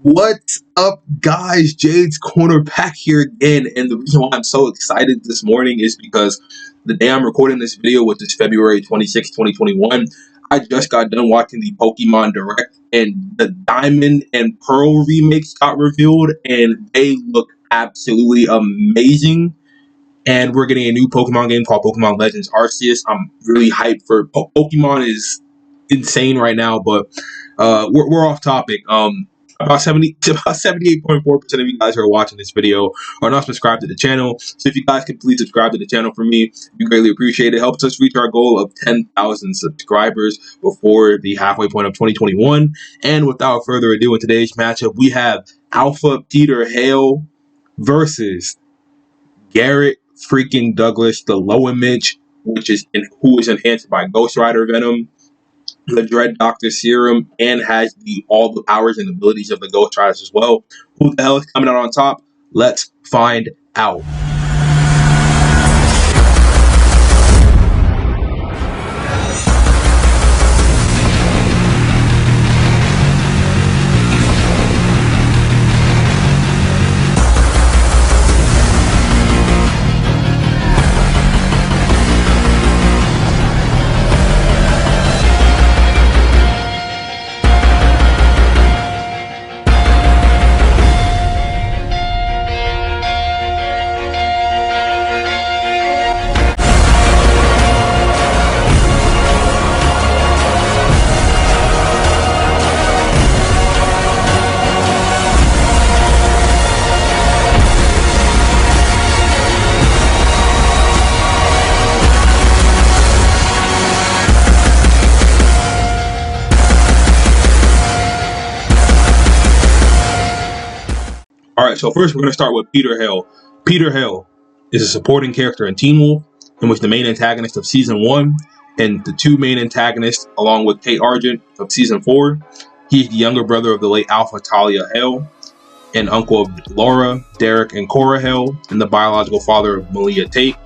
What's up, guys? Jade's Corner back here again, and the reason why I'm so excited this morning is because the day I'm recording this video, which is February 26, 2021, I just got done watching the Pokemon Direct, and the Diamond and Pearl remakes got revealed, and they look absolutely amazing. And we're getting a new Pokemon game called Pokemon Legends Arceus. I'm really hyped for Pokemon is insane right now, but we're off topic. About 78.4% of you guys who are watching this video are not subscribed to the channel. So if you guys could please subscribe to the channel for me, we greatly appreciate it. It helps us reach our goal of 10,000 subscribers before the halfway point of 2021. And without further ado, in today's matchup, we have Alpha Peter Hale versus Garrett freaking Douglas, the Lowenmensch, who is enhanced by Ghost Rider Venom, the Dread Doctor Serum, and has all the powers and abilities of the Ghost Riders as well. Who the hell is coming out on top? Let's find out. Alright, so first we're going to start with Peter Hale. Peter Hale is a supporting character in Teen Wolf, and was the main antagonist of Season 1, and the two main antagonists, along with Kate Argent, of Season 4. He's the younger brother of the late Alpha Talia Hale, and uncle of Laura, Derek, and Cora Hale, and the biological father of Malia Tate.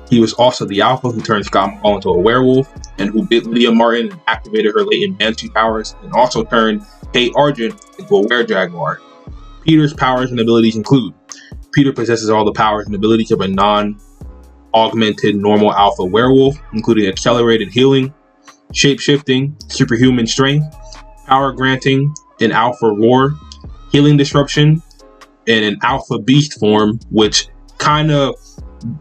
He was also the Alpha who turned Scott Hall into a werewolf, and who bit Leah Martin and activated her latent Banshee powers, and also turned Kate Argent into a Were-Jaguar. Peter's powers and abilities include: Peter possesses all the powers and abilities of a non-augmented normal alpha werewolf, including accelerated healing, shape-shifting, superhuman strength, power granting, an alpha roar, healing disruption, and an alpha beast form, which kind of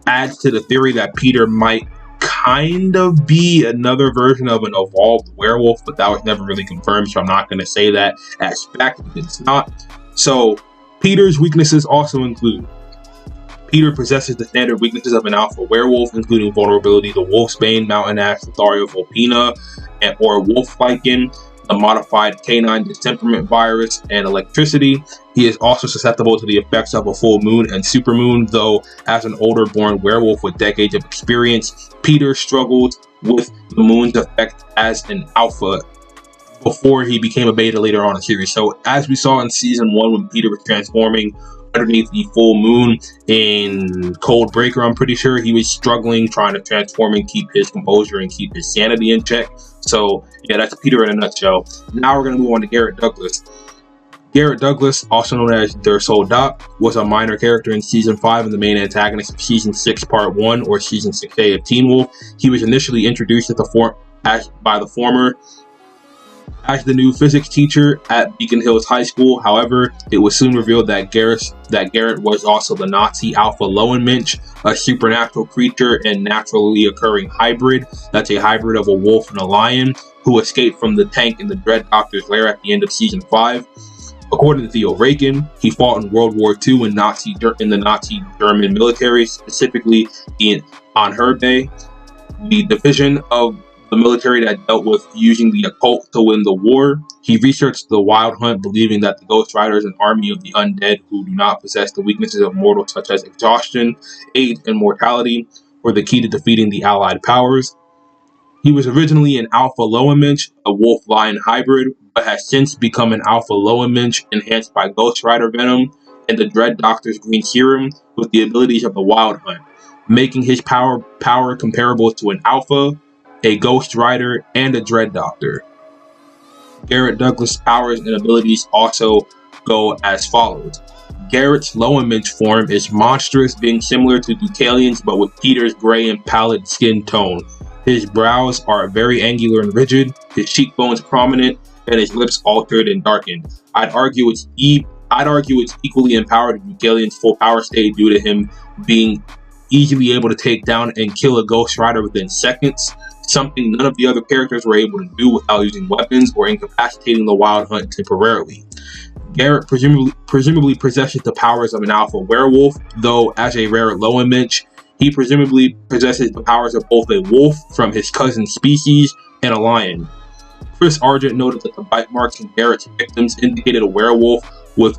adds to the theory that Peter might kind of be another version of an evolved werewolf, but that was never really confirmed, so I'm not going to say that as fact if it's not. So, Peter's weaknesses also include: Peter possesses the standard weaknesses of an alpha werewolf, including vulnerability to Wolfsbane, Mountain Ash, Lothario Vulpina, or Wolf Lichen, the modified canine distemperament virus, and electricity. He is also susceptible to the effects of a full moon and supermoon, though as an older born werewolf with decades of experience, Peter struggled with the moon's effect as an alpha before he became a beta later on in the series. So as we saw in Season 1 when Peter was transforming underneath the full moon in Cold Breaker, I'm pretty sure he was struggling trying to transform and keep his composure and keep his sanity in check. So yeah, that's Peter in a nutshell. Now we're going to move on to Garrett Douglas. Garrett Douglas, also known as Der Soldat, was a minor character in Season 5 and the main antagonist of Season 6 Part 1 or Season 6A of Teen Wolf. He was initially introduced by the former as the new physics teacher at Beacon Hills High School. However, it was soon revealed that Garrett was also the Nazi Alpha Lowenmensch, a supernatural creature and naturally occurring hybrid. That's a hybrid of a wolf and a lion, who escaped from the tank in the Dread Doctor's lair at the end of Season 5. According to Theo Rakin, he fought in World War II in the Nazi German military, specifically on Herbe, the division of the military that dealt with using the occult to win the war. He researched the Wild Hunt, believing that the Ghost Riders, an army of the undead who do not possess the weaknesses of mortals such as exhaustion, age, and mortality, were the key to defeating the Allied powers. He was originally an Alpha Lowenmensch, a wolf-lion hybrid, but has since become an Alpha Lowenmensch enhanced by Ghost Rider Venom and the Dread Doctor's Green Serum with the abilities of the Wild Hunt, making his power comparable to an Alpha, a Ghost Rider, and a Dread Doctor. Garrett Douglas' powers and abilities also go as follows. Garrett's Lowenmensch form is monstrous, being similar to Deucalion's but with Peter's gray and pallid skin tone. His brows are very angular and rigid, his cheekbones prominent, and his lips altered and darkened. I'd argue it's equally empowered to Deucalion's full power state due to him being easily able to take down and kill a Ghost Rider within seconds, something none of the other characters were able to do without using weapons or incapacitating the Wild Hunt temporarily. Garrett presumably possesses the powers of an Alpha Werewolf, though as a rare Lowenmensch, he presumably possesses the powers of both a wolf from his cousin species and a lion. Chris Argent noted that the bite marks in Garrett's victims indicated a werewolf with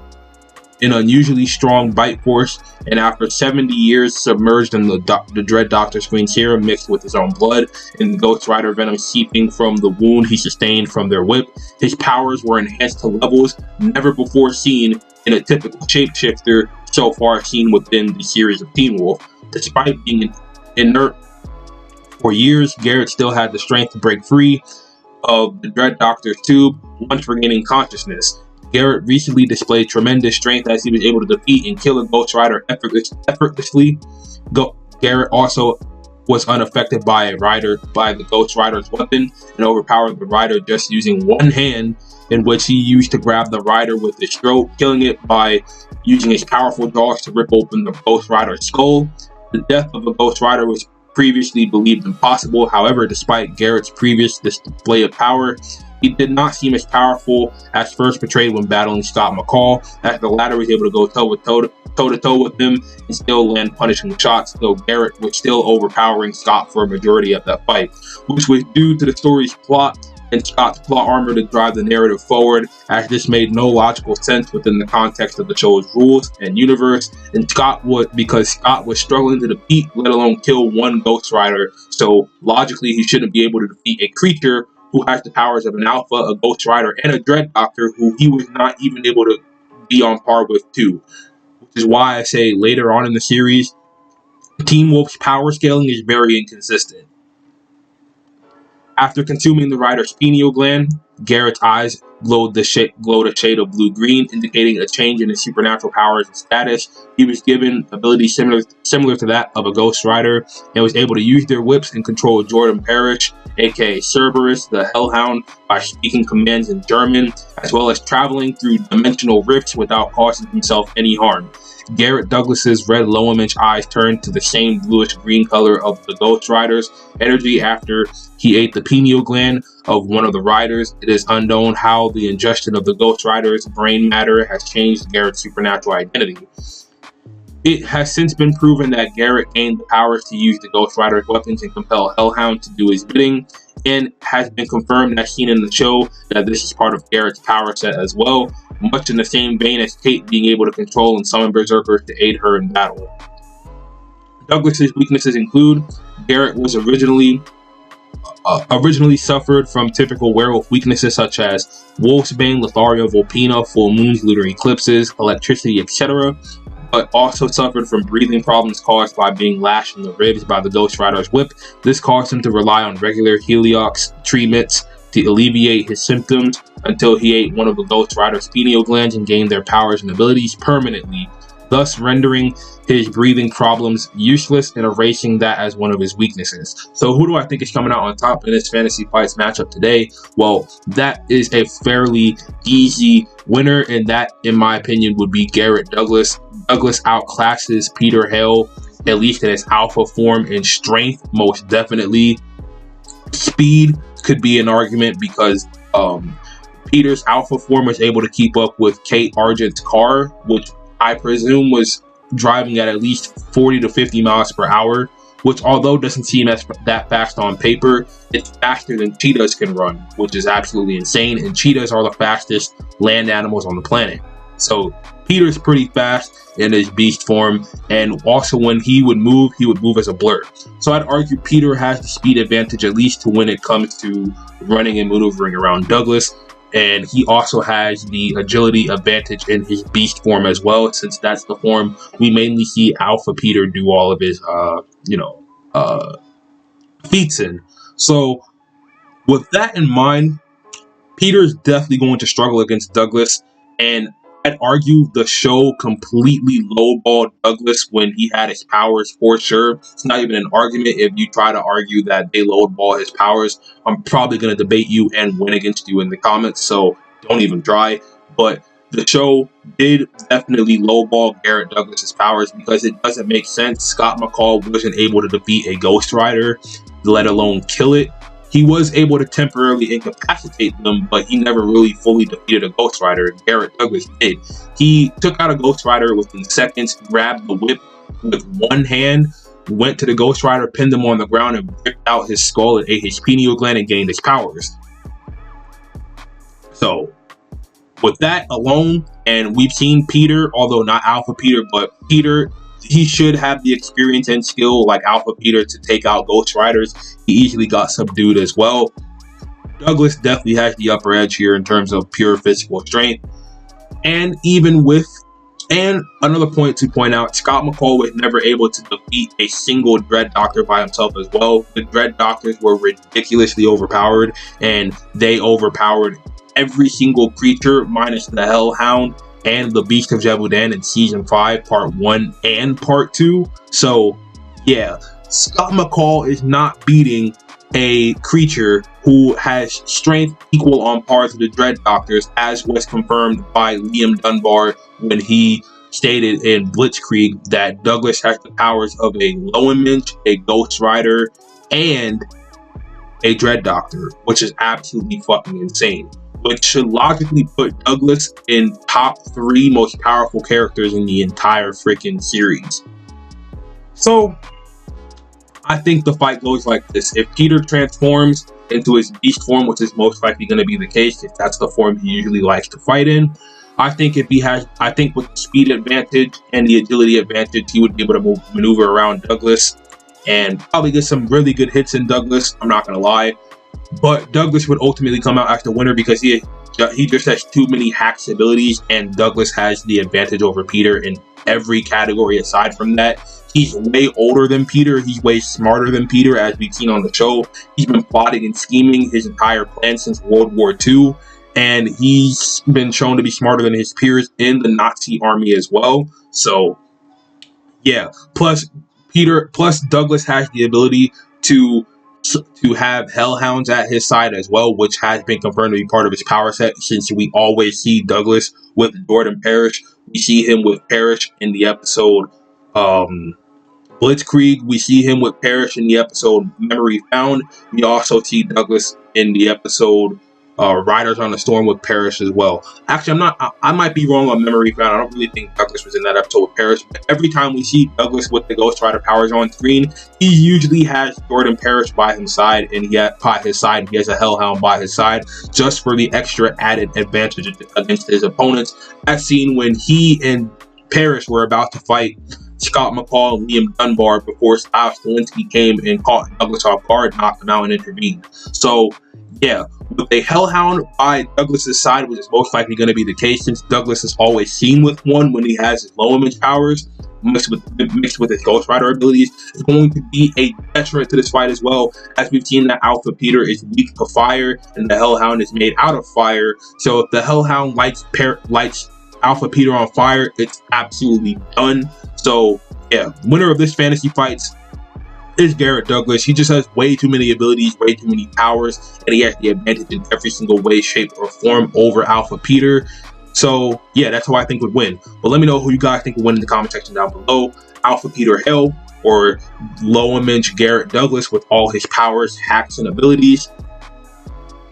an unusually strong bite force, and after 70 years submerged in the Dread Doctor's green serum mixed with his own blood and the Ghost Rider venom seeping from the wound he sustained from their whip, his powers were enhanced to levels never before seen in a typical shapeshifter so far seen within the series of Teen Wolf. Despite being inert for years, Garrett still had the strength to break free of the Dread Doctor's tube once regaining consciousness. Garrett recently displayed tremendous strength as he was able to defeat and kill a Ghost Rider effortlessly. Garrett also was unaffected by the Ghost Rider's weapon and overpowered the Rider just using one hand, in which he used to grab the Rider with his throat, killing it by using his powerful jaws to rip open the Ghost Rider's skull. The death of a Ghost Rider was previously believed impossible. However, despite Garrett's previous display of power, he did not seem as powerful as first portrayed when battling Scott McCall, as the latter was able to go toe-to-toe with him and still land punishing shots, though Garrett was still overpowering Scott for a majority of that fight, which was due to the story's plot and Scott's plot armor to drive the narrative forward, as this made no logical sense within the context of the show's rules and universe, and because Scott was struggling to defeat, let alone kill, one Ghost Rider, so logically he shouldn't be able to defeat a creature who has the powers of an Alpha, a Ghost Rider, and a Dread Doctor who he was not even able to be on par with too. Which is why I say later on in the series, Teen Wolf's power scaling is very inconsistent. After consuming the Rider's pineal gland, Garrett's eyes glowed a shade of blue-green, indicating a change in his supernatural powers and status. He was given abilities similar to that of a Ghost Rider, and was able to use their whips and control Jordan Parrish, aka Cerberus, the Hellhound, by speaking commands in German, as well as traveling through dimensional rifts without causing himself any harm. Garrett Douglas's red Lowenmensch eyes turned to the same bluish-green color of the Ghost Rider's energy after he ate the pineal gland of one of the Riders. It is unknown how the ingestion of the Ghost Rider's brain matter has changed Garrett's supernatural identity. It has since been proven that Garrett gained the powers to use the Ghost Rider's weapons and compel Hellhound to do his bidding, and has been confirmed as seen in the show that this is part of Garrett's power set as well, much in the same vein as Kate being able to control and summon berserkers to aid her in battle. Douglas's weaknesses include Garrett was originally suffered from typical werewolf weaknesses such as Wolfsbane, Letharia, Vulpina, full moons, lunar eclipses, electricity, etc., but also suffered from breathing problems caused by being lashed in the ribs by the Ghost Rider's whip. This caused him to rely on regular Heliox treatments to alleviate his symptoms until he ate one of the Ghost Rider's pineal glands and gained their powers and abilities permanently, thus rendering his breathing problems useless and erasing that as one of his weaknesses. So who do I think is coming out on top in this Fantasy Fights matchup today? Well, that is a fairly easy winner, and that, in my opinion, would be Garrett Douglas. Douglas outclasses Peter Hale, at least in his alpha form, and strength, most definitely. Speed could be an argument because Peter's alpha form was able to keep up with Kate Argent's car, which I presume was driving at least 40 to 50 miles per hour, which, although doesn't seem that fast on paper, it's faster than cheetahs can run, which is absolutely insane, and cheetahs are the fastest land animals on the planet. So Peter's pretty fast in his beast form, and also when he would move as a blur. So I'd argue Peter has the speed advantage, at least to when it comes to running and maneuvering around Douglas. And he also has the agility advantage in his beast form as well, since that's the form we mainly see Alpha Peter do all of his, feats in. So with that in mind, Peter's definitely going to struggle against Douglas, and I'd argue the show completely lowballed Douglas when he had his powers, for sure. It's not even an argument. If you try to argue that they lowball his powers, I'm probably going to debate you and win against you in the comments, so don't even try. But the show did definitely lowball Garrett Douglas's powers because it doesn't make sense. Scott McCall wasn't able to defeat a Ghost Rider, let alone kill it. He was able to temporarily incapacitate them, but he never really fully defeated a Ghost Rider. Garrett Douglas did. He took out a Ghost Rider within seconds, grabbed the whip with one hand, went to the Ghost Rider, pinned him on the ground, and ripped out his skull and ate his pineal gland and gained his powers. So, with that alone, and we've seen Peter, although not Alpha Peter, but Peter, he should have the experience and skill like Alpha Peter to take out Ghost Riders. He easily got subdued as well. Douglas definitely has the upper edge here in terms of pure physical strength. And another point to point out, Scott McCall was never able to defeat a single Dread Doctor by himself as well. The Dread Doctors were ridiculously overpowered, and they overpowered every single creature minus the Hellhound and the Beast of Jebudan in Season 5, Part 1 and Part 2. So, yeah, Scott McCall is not beating a creature who has strength equal on par to the Dread Doctors, as was confirmed by Liam Dunbar when he stated in Blitzkrieg that Douglas has the powers of a Lowenmensch, a Ghost Rider, and a Dread Doctor, which is absolutely fucking insane. Which should logically put Douglas in top 3 most powerful characters in the entire freaking series. So, I think the fight goes like this. If Peter transforms into his beast form, which is most likely going to be the case, if that's the form he usually likes to fight in, I think with the speed advantage and the agility advantage, he would be able to maneuver around Douglas and probably get some really good hits in Douglas. I'm not going to lie. But Douglas would ultimately come out as the winner because he just has too many hacks abilities, and Douglas has the advantage over Peter in every category aside from that. He's way older than Peter. He's way smarter than Peter, as we've seen on the show. He's been plotting and scheming his entire plan since World War II, and he's been shown to be smarter than his peers in the Nazi army as well. So, yeah. Plus Douglas has the ability to have Hellhounds at his side as well, which has been confirmed to be part of his power set, since we always see Douglas with Jordan Parrish. We see him with Parrish in the episode Blitzkrieg. We see him with Parrish in the episode Memory Found. We also see Douglas in the episode Riders on the Storm with Parrish as well. Actually, I might be wrong on Memory Found. I don't really think Douglas was in that episode with Parrish, but every time we see Douglas with the Ghost Rider powers on screen, he usually has Jordan Parrish by his side, and he has a Hellhound by his side, just for the extra added advantage against his opponents, as seen when he and Parrish were about to fight Scott McCall and Liam Dunbar before Stilinski came and caught Douglas off guard, knocked him out, and intervened. So, yeah, with a Hellhound by Douglas's side, which is most likely going to be the case, since Douglas is always seen with one when he has his Lowenmensch powers, mixed with his Ghost Rider abilities, is going to be a detriment to this fight as well, as we've seen that Alpha Peter is weak to fire, and the Hellhound is made out of fire. So if the Hellhound lights Alpha Peter on fire, it's absolutely done. So, yeah, winner of this fantasy fights is Garrett Douglas. He just has way too many abilities, way too many powers, and he has the advantage in every single way, shape, or form over Alpha Peter. So, yeah, that's who I think would win. But let me know who you guys think would win in the comment section down below. Alpha Peter Hale or Lowenmensch Garrett Douglas with all his powers, hacks, and abilities.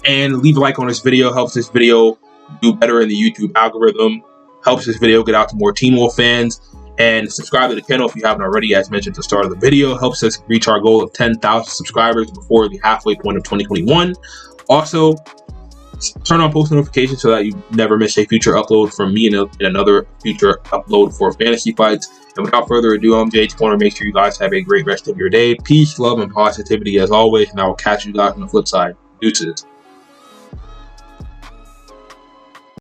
And leave a like on this video. Helps this video do better in the YouTube algorithm. Helps this video get out to more Teen Wolf fans. And subscribe to the channel if you haven't already, as mentioned at the start of the video. Helps us reach our goal of 10,000 subscribers before the halfway point of 2021. Also, turn on post notifications so that you never miss a future upload from me and another future upload for fantasy fights. And without further ado, I'm Jade's Corner. Make sure you guys have a great rest of your day. Peace, love, and positivity as always. And I will catch you guys on the flip side. Deuces.